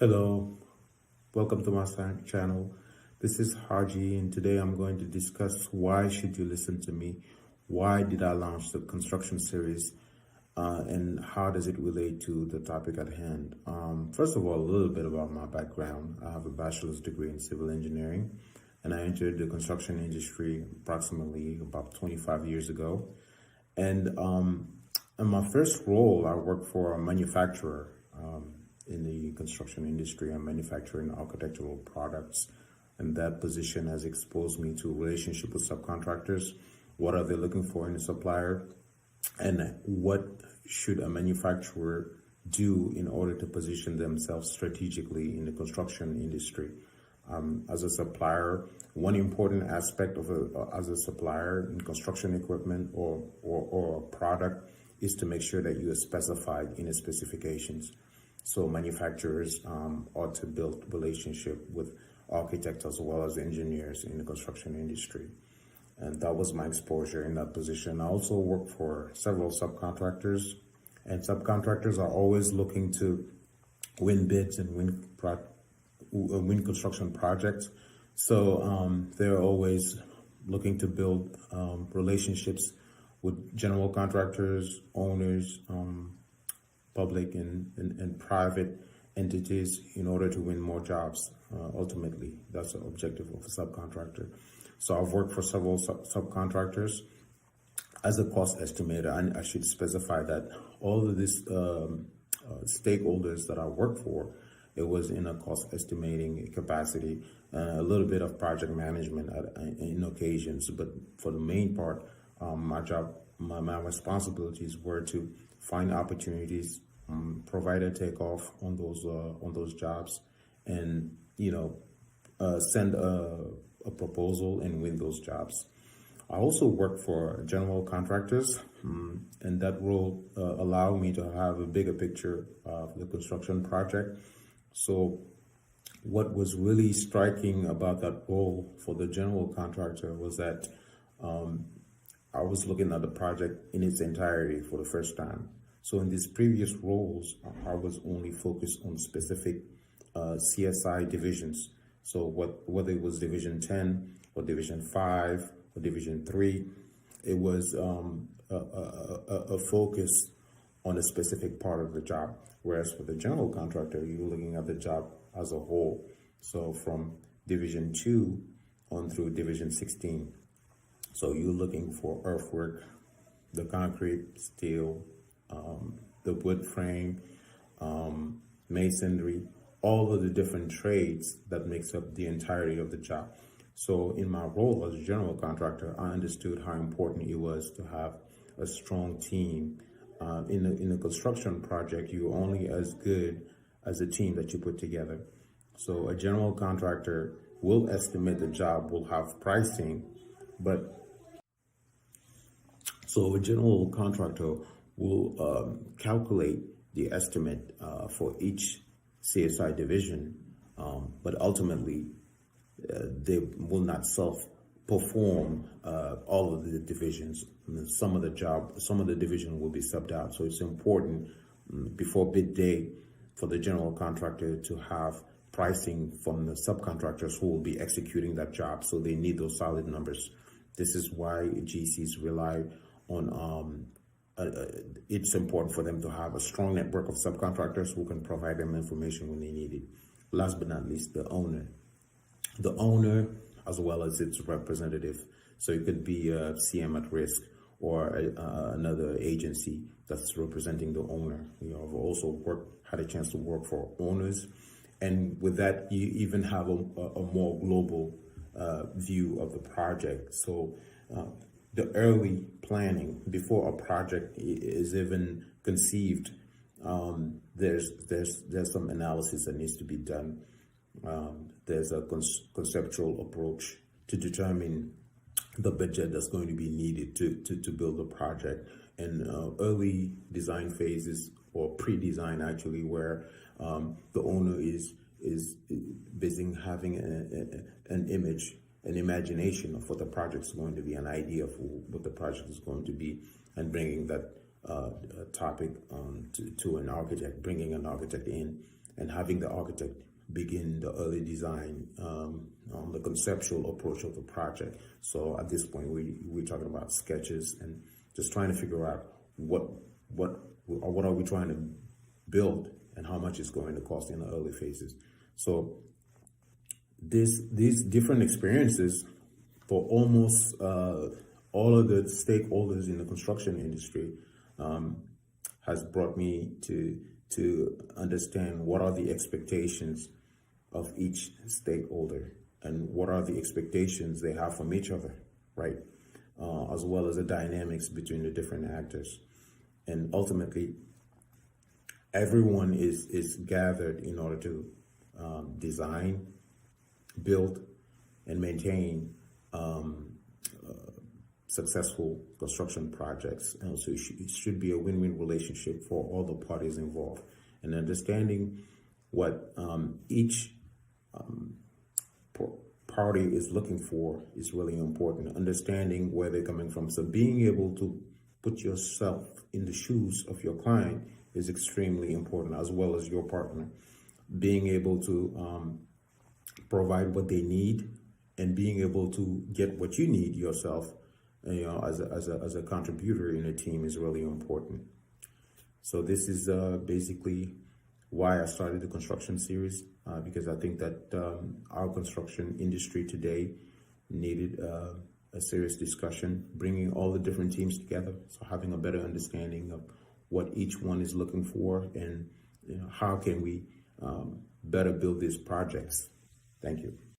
Hello, welcome to my channel. This is Haji, and today I'm going to discuss why should you listen to me? Why did I launch the construction series? And how does it relate to the topic at hand? First of all, a little bit about my background. I have a bachelor's degree in civil engineering, and I entered the construction industry approximately about 25 years ago. And in my first role, I worked for a manufacturer in the construction industry. I'm manufacturing architectural products, and that position has exposed me to relationship with subcontractors. What are they looking for in a supplier, and what should a manufacturer do in order to position themselves strategically in the construction industry? As a supplier, one important aspect of as a supplier in construction equipment or a product is to make sure that you are specified in the specifications. So manufacturers ought to build relationship with architects as well as engineers in the construction industry. And that was my exposure in that position. I also worked for several subcontractors, and subcontractors are always looking to win bids and win construction projects. So they're always looking to build relationships with general contractors, owners, public and private entities in order to win more jobs. Ultimately, that's the objective of a subcontractor. So I've worked for several subcontractors as a cost estimator, and I should specify that all of these stakeholders that I work for, it was in a cost estimating capacity, a little bit of project management in occasions, but for the main part, my job, my responsibilities were to find opportunities, provide a takeoff on those jobs, and send a proposal and win those jobs. I also work for general contractors, and that role allowed me to have a bigger picture of the construction project. So what was really striking about that role for the general contractor was that I was looking at the project in its entirety for the first time. So in these previous roles, I was only focused on specific CSI divisions. So whether it was Division 10 or Division 5 or Division 3, it was a focus on a specific part of the job. Whereas for the general contractor, you're looking at the job as a whole. So from Division 2 on through Division 16. So you're looking for earthwork, the concrete, steel, the wood frame, masonry, all of the different trades that makes up the entirety of the job. So in my role as a general contractor, I understood how important it was to have a strong team. In a construction project, you're only as good as the team that you put together. So a general contractor will estimate the job, will have pricing, but so a general contractor will calculate the estimate for each CSI division, but ultimately they will not self-perform all of the divisions. Some of the division will be subbed out. So it's important before bid day for the general contractor to have pricing from the subcontractors who will be executing that job. So they need those solid numbers. This is why GCs rely on it's important for them to have a strong network of subcontractors who can provide them information when they need it. Last but not least, the owner. The owner, as well as its representative. So it could be a CM at risk or another agency that's representing the owner. I've also had a chance to work for owners. And with that, you even have a more global view of the project. So the early planning before a project is even conceived, there's some analysis that needs to be done. There's a conceptual approach to determine the budget that's going to be needed to build a project, and early design phases or pre-design actually, where the owner is busy having an image, an imagination of what the project is going to be, an idea of what the project is going to be, and bringing that topic to an architect, bringing an architect in and having the architect begin the early design on the conceptual approach of the project. So at this point, we're talking about sketches and just trying to figure out what are we trying to build and how much it's going to cost in the early phases. So these different experiences for almost all of the stakeholders in the construction industry has brought me to understand what are the expectations of each stakeholder and what are the expectations they have from each other, right? As well as the dynamics between the different actors. And ultimately, everyone is gathered in order to design, build, and maintain successful construction projects. And so it should be a win-win relationship for all the parties involved. And understanding what each party is looking for is really important. Understanding where they're coming from. So being able to put yourself in the shoes of your client is extremely important, as well as your partner. Being able to provide what they need and being able to get what you need yourself, as a contributor in a team is really important. So this is basically why I started the construction series, because I think that our construction industry today needed a serious discussion, bringing all the different teams together, so having a better understanding of what each one is looking for and how can we better build these projects. Thank you.